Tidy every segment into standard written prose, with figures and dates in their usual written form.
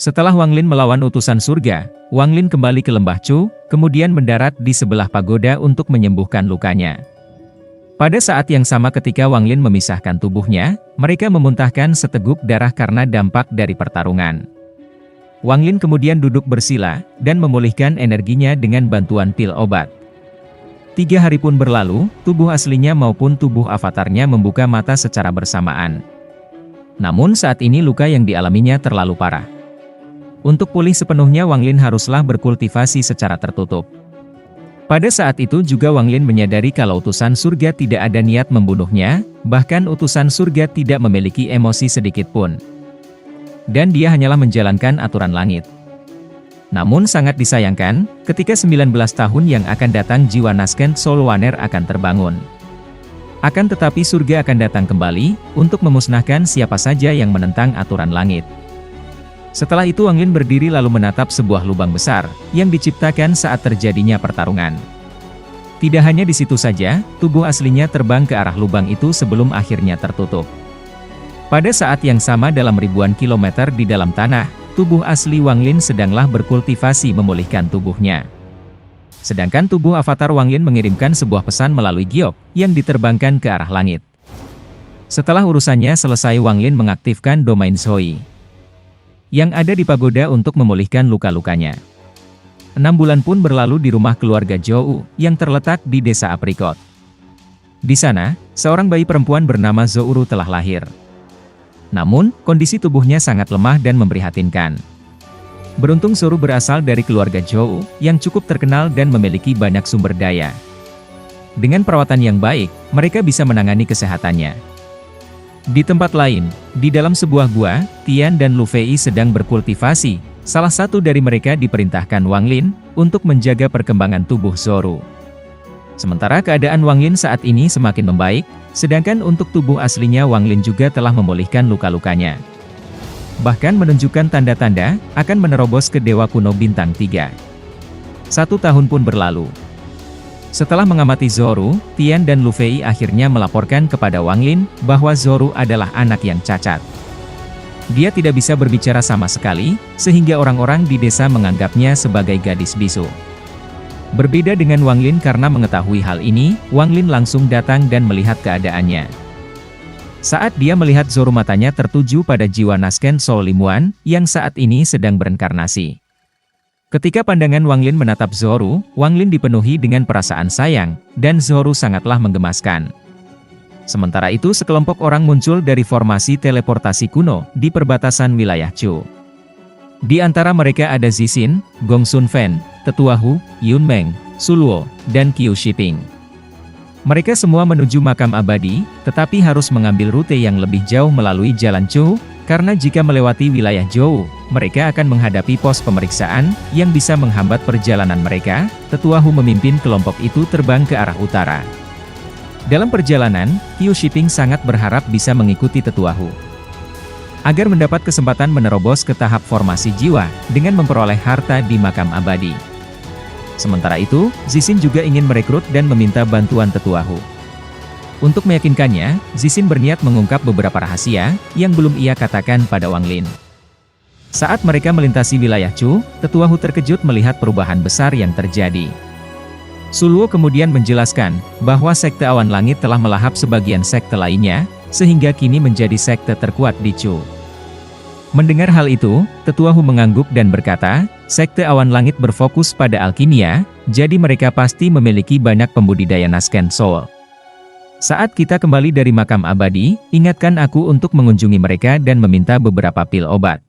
Setelah Wang Lin melawan utusan surga, Wang Lin kembali ke lembah Chu, kemudian mendarat di sebelah pagoda untuk menyembuhkan lukanya. Pada saat yang sama ketika Wang Lin memisahkan tubuhnya, mereka memuntahkan seteguk darah karena dampak dari pertarungan. Wang Lin kemudian duduk bersila, dan memulihkan energinya dengan bantuan pil obat. 3 hari pun berlalu, tubuh aslinya maupun tubuh avatarnya membuka mata secara bersamaan. Namun saat ini luka yang dialaminya terlalu parah. Untuk pulih sepenuhnya Wang Lin haruslah berkultivasi secara tertutup. Pada saat itu juga Wang Lin menyadari kalau utusan surga tidak ada niat membunuhnya, bahkan utusan surga tidak memiliki emosi sedikit pun. Dan dia hanyalah menjalankan aturan langit. Namun sangat disayangkan, ketika 19 tahun yang akan datang jiwa Nasken Soul Wanner akan terbangun. Akan tetapi surga akan datang kembali, untuk memusnahkan siapa saja yang menentang aturan langit. Setelah itu Wang Lin berdiri lalu menatap sebuah lubang besar, yang diciptakan saat terjadinya pertarungan. Tidak hanya di situ saja, tubuh aslinya terbang ke arah lubang itu sebelum akhirnya tertutup. Pada saat yang sama dalam ribuan kilometer di dalam tanah, tubuh asli Wang Lin sedanglah berkultivasi memulihkan tubuhnya. Sedangkan tubuh avatar Wang Lin mengirimkan sebuah pesan melalui giok, yang diterbangkan ke arah langit. Setelah urusannya selesai Wang Lin mengaktifkan domain Zhoi yang ada di pagoda untuk memulihkan luka-lukanya. 6 bulan pun berlalu di rumah keluarga Zhou, yang terletak di desa Apricot. Di sana, seorang bayi perempuan bernama Zouru telah lahir. Namun, kondisi tubuhnya sangat lemah dan memprihatinkan. Beruntung Zouru berasal dari keluarga Zhou, yang cukup terkenal dan memiliki banyak sumber daya. Dengan perawatan yang baik, mereka bisa menangani kesehatannya. Di tempat lain, di dalam sebuah gua, Tian dan Lu Fei sedang berkultivasi. Salah satu dari mereka diperintahkan Wang Lin untuk menjaga perkembangan tubuh Zouru. Sementara keadaan Wang Lin saat ini semakin membaik, sedangkan untuk tubuh aslinya Wang Lin juga telah memulihkan luka-lukanya. Bahkan menunjukkan tanda-tanda akan menerobos ke Dewa Kuno Bintang 3. 1 tahun pun berlalu. Setelah mengamati Zouru, Tian dan Lu Fei akhirnya melaporkan kepada Wang Lin bahwa Zouru adalah anak yang cacat. Dia tidak bisa berbicara sama sekali, sehingga orang-orang di desa menganggapnya sebagai gadis bisu. Berbeda dengan Wang Lin karena mengetahui hal ini, Wang Lin langsung datang dan melihat keadaannya. Saat dia melihat Zouru matanya tertuju pada jiwa Nasken Soul Limuan, yang saat ini sedang berinkarnasi. Ketika pandangan Wang Lin menatap Zouru, Wang Lin dipenuhi dengan perasaan sayang, dan Zouru sangatlah menggemaskan. Sementara itu sekelompok orang muncul dari formasi teleportasi kuno, di perbatasan wilayah Chu. Di antara mereka ada Zixin, Gong Sun Fen, Tetua Hu, Yun Meng, Suluo, dan Qiu Shiping. Mereka semua menuju makam abadi, tetapi harus mengambil rute yang lebih jauh melalui jalan Chu, karena jika melewati wilayah Zhou, mereka akan menghadapi pos pemeriksaan, yang bisa menghambat perjalanan mereka. Tetua Hu memimpin kelompok itu terbang ke arah utara. Dalam perjalanan, Qiu Shiping sangat berharap bisa mengikuti Tetua Hu, agar mendapat kesempatan menerobos ke tahap formasi jiwa, dengan memperoleh harta di makam abadi. Sementara itu, Zixin juga ingin merekrut dan meminta bantuan Tetua Hu. Untuk meyakinkannya, Zixin berniat mengungkap beberapa rahasia, yang belum ia katakan pada Wang Lin. Saat mereka melintasi wilayah Chu, Tetua Hu terkejut melihat perubahan besar yang terjadi. Suluo kemudian menjelaskan, bahwa sekte awan langit telah melahap sebagian sekte lainnya, sehingga kini menjadi sekte terkuat di Chu. Mendengar hal itu, Tetua Hu mengangguk dan berkata, sekte awan langit berfokus pada alkimia, jadi mereka pasti memiliki banyak pembudidaya Nasken Soul. Saat kita kembali dari makam abadi, ingatkan aku untuk mengunjungi mereka dan meminta beberapa pil obat.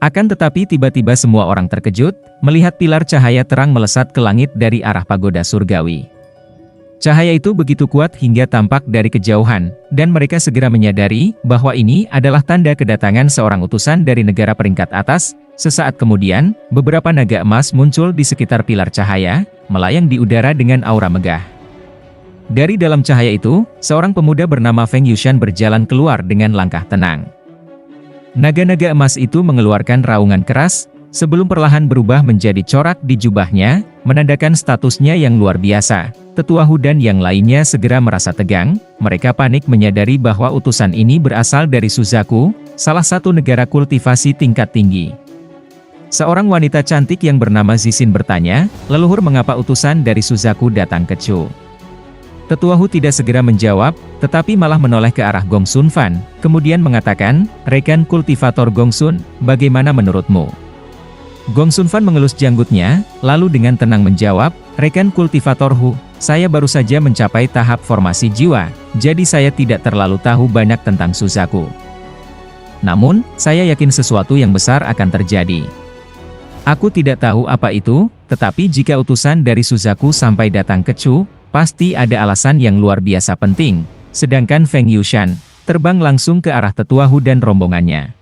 Akan tetapi tiba-tiba semua orang terkejut, melihat pilar cahaya terang melesat ke langit dari arah pagoda surgawi. Cahaya itu begitu kuat hingga tampak dari kejauhan, dan mereka segera menyadari bahwa ini adalah tanda kedatangan seorang utusan dari negara peringkat atas. Sesaat kemudian, beberapa naga emas muncul di sekitar pilar cahaya, melayang di udara dengan aura megah. Dari dalam cahaya itu, seorang pemuda bernama Feng Yushan berjalan keluar dengan langkah tenang. Naga-naga emas itu mengeluarkan raungan keras, sebelum perlahan berubah menjadi corak di jubahnya, menandakan statusnya yang luar biasa. Tetua Hu dan yang lainnya segera merasa tegang, mereka panik menyadari bahwa utusan ini berasal dari Suzaku, salah satu negara kultivasi tingkat tinggi. Seorang wanita cantik yang bernama Zixin bertanya, leluhur mengapa utusan dari Suzaku datang ke Chu? Tetua Hu tidak segera menjawab, tetapi malah menoleh ke arah Gong Sun Fan, kemudian mengatakan, rekan kultivator Gong Sun, bagaimana menurutmu? Gong Sun Fan mengelus janggutnya, lalu dengan tenang menjawab, rekan kultivator Hu, saya baru saja mencapai tahap formasi jiwa, jadi saya tidak terlalu tahu banyak tentang Suzaku. Namun, saya yakin sesuatu yang besar akan terjadi. Aku tidak tahu apa itu, tetapi jika utusan dari Suzaku sampai datang ke Chu, pasti ada alasan yang luar biasa penting. Sedangkan Feng Yushan terbang langsung ke arah Tetua Hu dan rombongannya.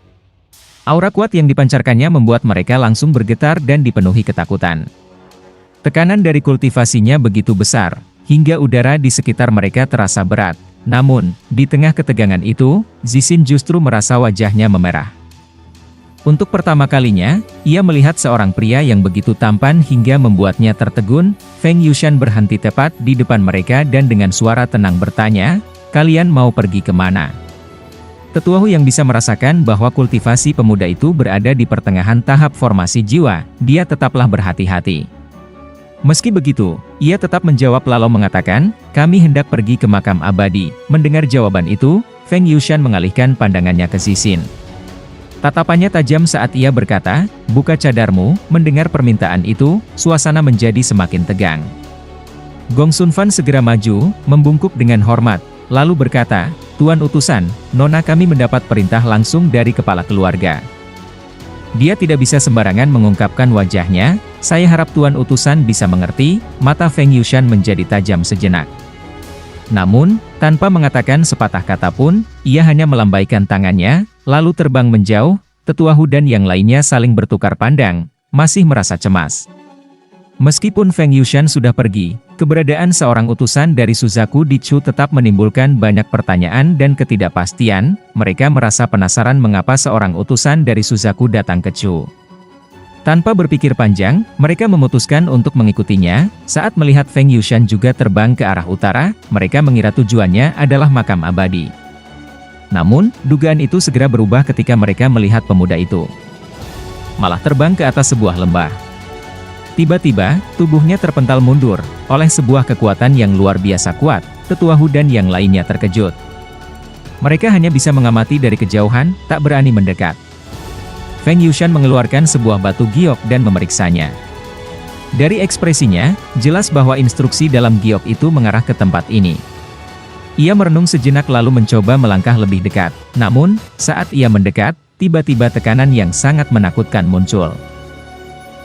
Aura kuat yang dipancarkannya membuat mereka langsung bergetar dan dipenuhi ketakutan. Tekanan dari kultivasinya begitu besar, hingga udara di sekitar mereka terasa berat. Namun, di tengah ketegangan itu, Zixin justru merasa wajahnya memerah. Untuk pertama kalinya, ia melihat seorang pria yang begitu tampan hingga membuatnya tertegun. Feng Yushan berhenti tepat di depan mereka dan dengan suara tenang bertanya, kalian mau pergi kemana? Tetua Hu yang bisa merasakan bahwa kultivasi pemuda itu berada di pertengahan tahap formasi jiwa, dia tetaplah berhati-hati. Meski begitu, ia tetap menjawab lalu mengatakan, kami hendak pergi ke makam abadi. Mendengar jawaban itu, Feng Yushan mengalihkan pandangannya ke Zixin. Tatapannya tajam saat ia berkata, buka cadarmu. Mendengar permintaan itu, suasana menjadi semakin tegang. Gong Sun Fan segera maju, membungkuk dengan hormat, lalu berkata, Tuan utusan, Nona kami mendapat perintah langsung dari kepala keluarga. Dia tidak bisa sembarangan mengungkapkan wajahnya, saya harap Tuan utusan bisa mengerti. Mata Feng Yushan menjadi tajam sejenak. Namun, tanpa mengatakan sepatah kata pun, ia hanya melambaikan tangannya, lalu terbang menjauh. Tetua Hu dan yang lainnya saling bertukar pandang, masih merasa cemas. Meskipun Feng Yushan sudah pergi, keberadaan seorang utusan dari Suzaku di Chu tetap menimbulkan banyak pertanyaan dan ketidakpastian. Mereka merasa penasaran mengapa seorang utusan dari Suzaku datang ke Chu. Tanpa berpikir panjang, mereka memutuskan untuk mengikutinya. Saat melihat Feng Yushan juga terbang ke arah utara, mereka mengira tujuannya adalah makam abadi. Namun, dugaan itu segera berubah ketika mereka melihat pemuda itu malah terbang ke atas sebuah lembah. Tiba-tiba, tubuhnya terpental mundur oleh sebuah kekuatan yang luar biasa kuat. Tetua Hu dan yang lainnya terkejut. Mereka hanya bisa mengamati dari kejauhan, tak berani mendekat. Feng Yushan mengeluarkan sebuah batu giok dan memeriksanya. Dari ekspresinya, jelas bahwa instruksi dalam giok itu mengarah ke tempat ini. Ia merenung sejenak lalu mencoba melangkah lebih dekat. Namun, saat ia mendekat, tiba-tiba tekanan yang sangat menakutkan muncul.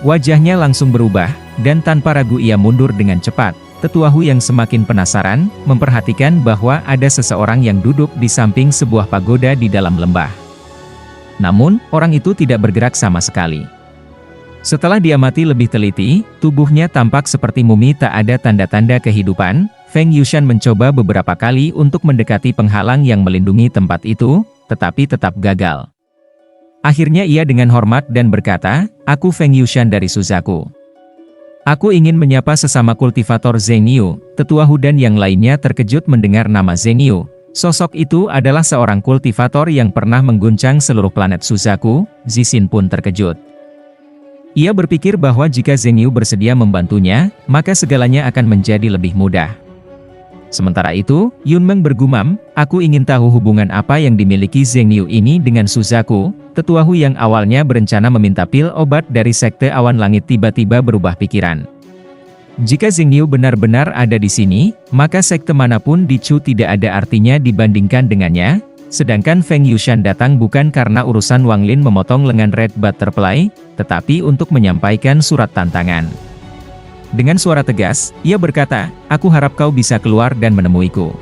Wajahnya langsung berubah, dan tanpa ragu ia mundur dengan cepat. Tetua Hu yang semakin penasaran, memperhatikan bahwa ada seseorang yang duduk di samping sebuah pagoda di dalam lembah. Namun, orang itu tidak bergerak sama sekali. Setelah diamati lebih teliti, tubuhnya tampak seperti mumi, tak ada tanda-tanda kehidupan. Feng Yushan mencoba beberapa kali untuk mendekati penghalang yang melindungi tempat itu, tetapi tetap gagal. Akhirnya ia dengan hormat dan berkata, aku Feng Yushan dari Suzaku. Aku ingin menyapa sesama kultivator Zheng Yu. Tetua Hu dan yang lainnya terkejut mendengar nama Zheng Yu. Sosok itu adalah seorang kultivator yang pernah mengguncang seluruh planet Suzaku. Zixin pun terkejut. Ia berpikir bahwa jika Zheng Yu bersedia membantunya, maka segalanya akan menjadi lebih mudah. Sementara itu, Yun Meng bergumam, aku ingin tahu hubungan apa yang dimiliki Zheng Yu ini dengan Suzaku. Tetua Hu yang awalnya berencana meminta pil obat dari sekte awan langit tiba-tiba berubah pikiran. Jika Zheng Yu benar-benar ada di sini, maka sekte manapun di Chu tidak ada artinya dibandingkan dengannya. Sedangkan Feng Yushan datang bukan karena urusan Wang Lin memotong lengan Red Butterfly, tetapi untuk menyampaikan surat tantangan. Dengan suara tegas, ia berkata, aku harap kau bisa keluar dan menemuiku.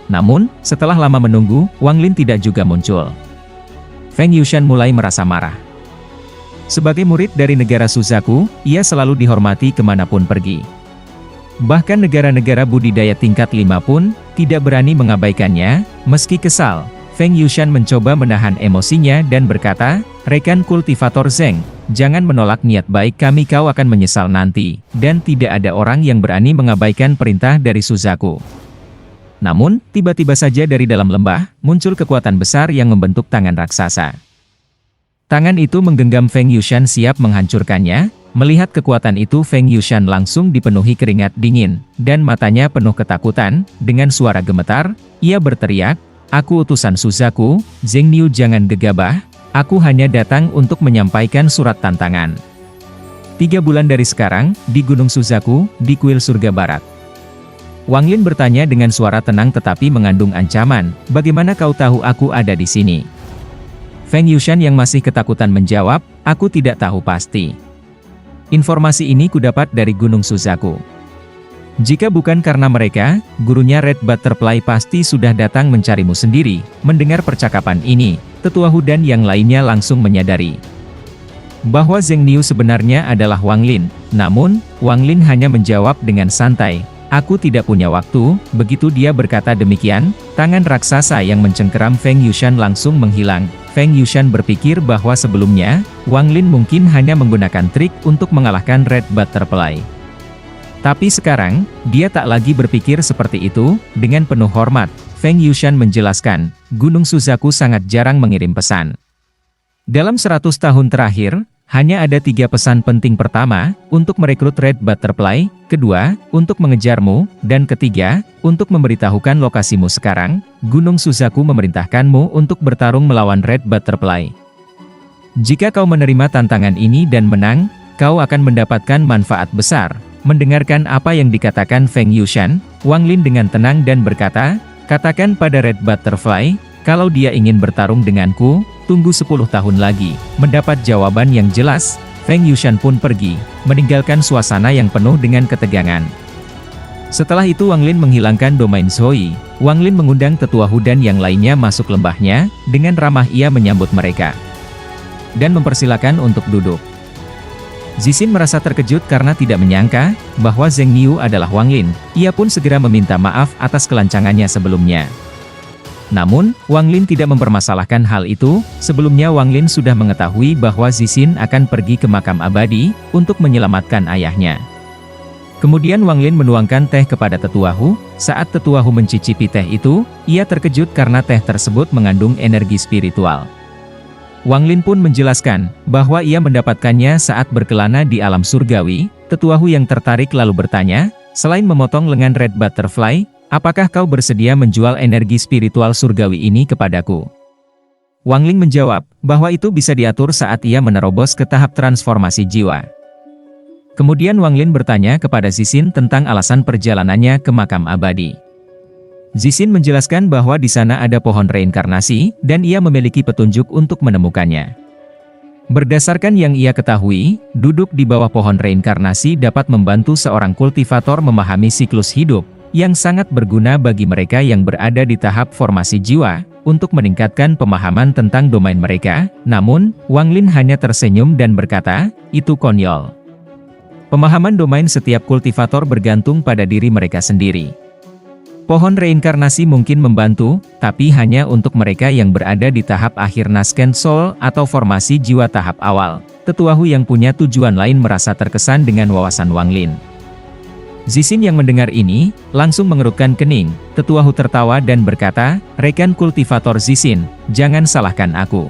Namun, setelah lama menunggu, Wang Lin tidak juga muncul. Feng Yushan mulai merasa marah. Sebagai murid dari negara Suzaku, ia selalu dihormati kemanapun pergi. Bahkan negara-negara budidaya tingkat 5 pun, tidak berani mengabaikannya. Meski kesal, Feng Yushan mencoba menahan emosinya dan berkata, rekan kultivator Zheng, jangan menolak niat baik kami, kau akan menyesal nanti, dan tidak ada orang yang berani mengabaikan perintah dari Suzaku. Namun, tiba-tiba saja dari dalam lembah, muncul kekuatan besar yang membentuk tangan raksasa. Tangan itu menggenggam Feng Yushan siap menghancurkannya. Melihat kekuatan itu, Feng Yushan langsung dipenuhi keringat dingin, dan matanya penuh ketakutan. Dengan suara gemetar, ia berteriak, "Aku utusan Suzaku, Zheng Niu, jangan gegabah, aku hanya datang untuk menyampaikan surat tantangan. 3 bulan dari sekarang, di Gunung Suzaku, di kuil surga barat." Wang Lin bertanya dengan suara tenang tetapi mengandung ancaman, "Bagaimana kau tahu aku ada di sini?" Feng Yushan yang masih ketakutan menjawab, "Aku tidak tahu pasti. Informasi ini kudapat dari Gunung Suzaku. Jika bukan karena mereka, gurunya Red Butterfly pasti sudah datang mencarimu sendiri." Mendengar percakapan ini, Tetua Hu dan yang lainnya langsung menyadari bahwa Zheng Niu sebenarnya adalah Wang Lin. Namun, Wang Lin hanya menjawab dengan santai, "Aku tidak punya waktu." Begitu dia berkata demikian, tangan raksasa yang mencengkeram Feng Yushan langsung menghilang. Feng Yushan berpikir bahwa sebelumnya, Wang Lin mungkin hanya menggunakan trik untuk mengalahkan Red Butterfly. Tapi sekarang, dia tak lagi berpikir seperti itu. Dengan penuh hormat, Feng Yushan menjelaskan, "Gunung Suzaku sangat jarang mengirim pesan. Dalam 100 tahun terakhir, hanya ada 3 pesan penting. Pertama, untuk merekrut Red Butterfly, kedua, untuk mengejarmu, dan ketiga, untuk memberitahukan lokasimu sekarang. Gunung Suzaku memerintahkanmu untuk bertarung melawan Red Butterfly. Jika kau menerima tantangan ini dan menang, kau akan mendapatkan manfaat besar." Mendengarkan apa yang dikatakan Feng Yushan, Wang Lin dengan tenang dan berkata, "Katakan pada Red Butterfly, kalau dia ingin bertarung denganku, tunggu 10 tahun lagi." Mendapat jawaban yang jelas, Feng Yushan pun pergi, meninggalkan suasana yang penuh dengan ketegangan. Setelah itu Wang Lin menghilangkan domain Zhoi. Wang Lin mengundang Tetua Hu dan yang lainnya masuk lembahnya. Dengan ramah ia menyambut mereka dan mempersilakan untuk duduk. Zixin merasa terkejut karena tidak menyangka bahwa Zheng Niu adalah Wang Lin. Ia pun segera meminta maaf atas kelancangannya sebelumnya. Namun, Wang Lin tidak mempermasalahkan hal itu. Sebelumnya Wang Lin sudah mengetahui bahwa Zixin akan pergi ke makam abadi untuk menyelamatkan ayahnya. Kemudian Wang Lin menuangkan teh kepada Tetua Hu. Saat Tetua Hu mencicipi teh itu, ia terkejut karena teh tersebut mengandung energi spiritual. Wang Lin pun menjelaskan bahwa ia mendapatkannya saat berkelana di alam surgawi. Tetua Hu yang tertarik lalu bertanya, "Selain memotong lengan Red Butterfly, apakah kau bersedia menjual energi spiritual surgawi ini kepadaku?" Wang Lin menjawab bahwa itu bisa diatur saat ia menerobos ke tahap transformasi jiwa. Kemudian Wang Lin bertanya kepada Zixin tentang alasan perjalanannya ke makam abadi. Zixin menjelaskan bahwa di sana ada pohon reinkarnasi, dan ia memiliki petunjuk untuk menemukannya. Berdasarkan yang ia ketahui, duduk di bawah pohon reinkarnasi dapat membantu seorang kultivator memahami siklus hidup, yang sangat berguna bagi mereka yang berada di tahap formasi jiwa, untuk meningkatkan pemahaman tentang domain mereka. Namun, Wang Lin hanya tersenyum dan berkata, "Itu konyol. Pemahaman domain setiap kultivator bergantung pada diri mereka sendiri. Pohon reinkarnasi mungkin membantu, tapi hanya untuk mereka yang berada di tahap akhir Nascent Soul atau formasi jiwa tahap awal." Tetua Hu yang punya tujuan lain merasa terkesan dengan wawasan Wang Lin. Zixin yang mendengar ini, langsung mengerutkan kening. Tetua Hu tertawa dan berkata, "Rekan kultivator Zixin, jangan salahkan aku.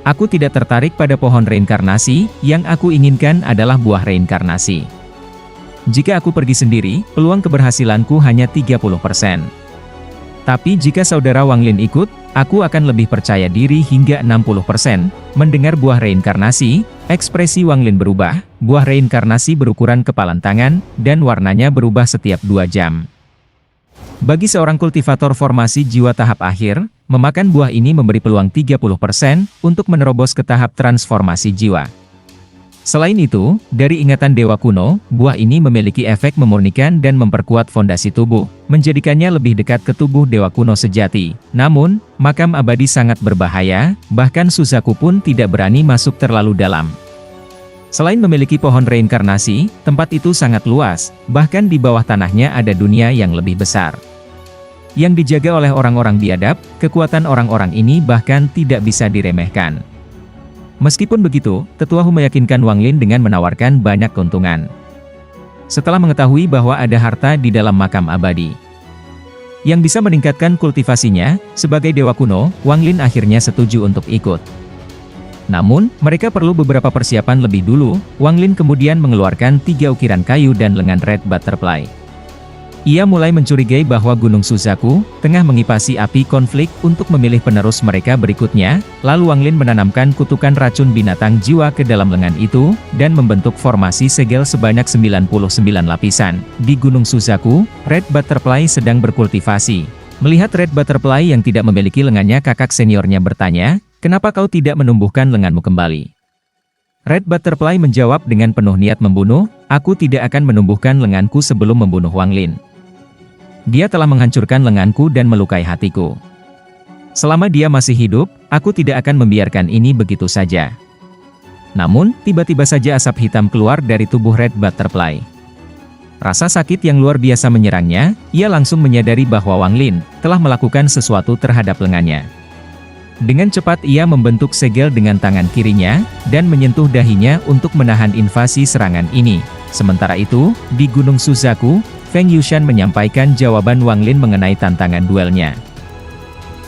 Aku tidak tertarik pada pohon reinkarnasi, yang aku inginkan adalah buah reinkarnasi. Jika aku pergi sendiri, peluang keberhasilanku hanya 30%. Tapi jika saudara Wang Lin ikut, aku akan lebih percaya diri hingga 60%. Mendengar buah reinkarnasi, ekspresi Wang Lin berubah. Buah reinkarnasi berukuran kepalan tangan, dan warnanya berubah setiap 2 jam. Bagi seorang kultivator formasi jiwa tahap akhir, memakan buah ini memberi peluang 30% untuk menerobos ke tahap transformasi jiwa. Selain itu, dari ingatan dewa kuno, buah ini memiliki efek memurnikan dan memperkuat fondasi tubuh, menjadikannya lebih dekat ke tubuh dewa kuno sejati. Namun, makam abadi sangat berbahaya, bahkan Suzaku pun tidak berani masuk terlalu dalam. Selain memiliki pohon reinkarnasi, tempat itu sangat luas, bahkan di bawah tanahnya ada dunia yang lebih besar, yang dijaga oleh orang-orang biadab. Kekuatan orang-orang ini bahkan tidak bisa diremehkan. Meskipun begitu, Tetua Hu meyakinkan Wang Lin dengan menawarkan banyak keuntungan. Setelah mengetahui bahwa ada harta di dalam makam abadi yang bisa meningkatkan kultivasinya, sebagai dewa kuno, Wang Lin akhirnya setuju untuk ikut. Namun, mereka perlu beberapa persiapan lebih dulu. Wang Lin kemudian mengeluarkan 3 ukiran kayu dan lengan Red Butterfly. Ia mulai mencurigai bahwa Gunung Suzaku tengah mengipasi api konflik untuk memilih penerus mereka berikutnya. Lalu Wang Lin menanamkan kutukan racun binatang jiwa ke dalam lengan itu, dan membentuk formasi segel sebanyak 99 lapisan. Di Gunung Suzaku, Red Butterfly sedang berkultivasi. Melihat Red Butterfly yang tidak memiliki lengannya, kakak seniornya bertanya, "Kenapa kau tidak menumbuhkan lenganmu kembali?" Red Butterfly menjawab dengan penuh niat membunuh, "Aku tidak akan menumbuhkan lenganku sebelum membunuh Wang Lin. Dia telah menghancurkan lenganku dan melukai hatiku. Selama dia masih hidup, aku tidak akan membiarkan ini begitu saja." Namun, tiba-tiba saja asap hitam keluar dari tubuh Red Butterfly. Rasa sakit yang luar biasa menyerangnya, ia langsung menyadari bahwa Wang Lin telah melakukan sesuatu terhadap lengannya. Dengan cepat ia membentuk segel dengan tangan kirinya, dan menyentuh dahinya untuk menahan invasi serangan ini. Sementara itu, di Gunung Suzaku, Feng Yushan menyampaikan jawaban Wang Lin mengenai tantangan duelnya.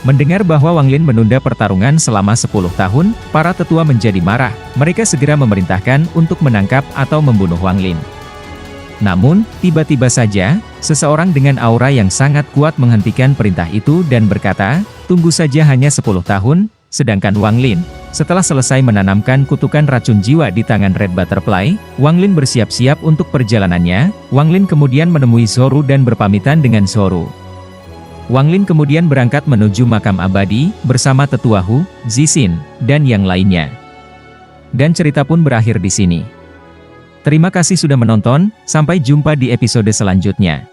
Mendengar bahwa Wang Lin menunda pertarungan selama 10 tahun, para tetua menjadi marah. Mereka segera memerintahkan untuk menangkap atau membunuh Wang Lin. Namun, tiba-tiba saja, seseorang dengan aura yang sangat kuat menghentikan perintah itu dan berkata, "Tunggu saja, hanya 10 tahun, sedangkan Wang Lin." Setelah selesai menanamkan kutukan racun jiwa di tangan Red Butterfly, Wang Lin bersiap-siap untuk perjalanannya. Wang Lin kemudian menemui Zoro dan berpamitan dengan Zoro. Wang Lin kemudian berangkat menuju makam abadi, bersama tetua Hu, Zixin, dan yang lainnya. Dan cerita pun berakhir di sini. Terima kasih sudah menonton, sampai jumpa di episode selanjutnya.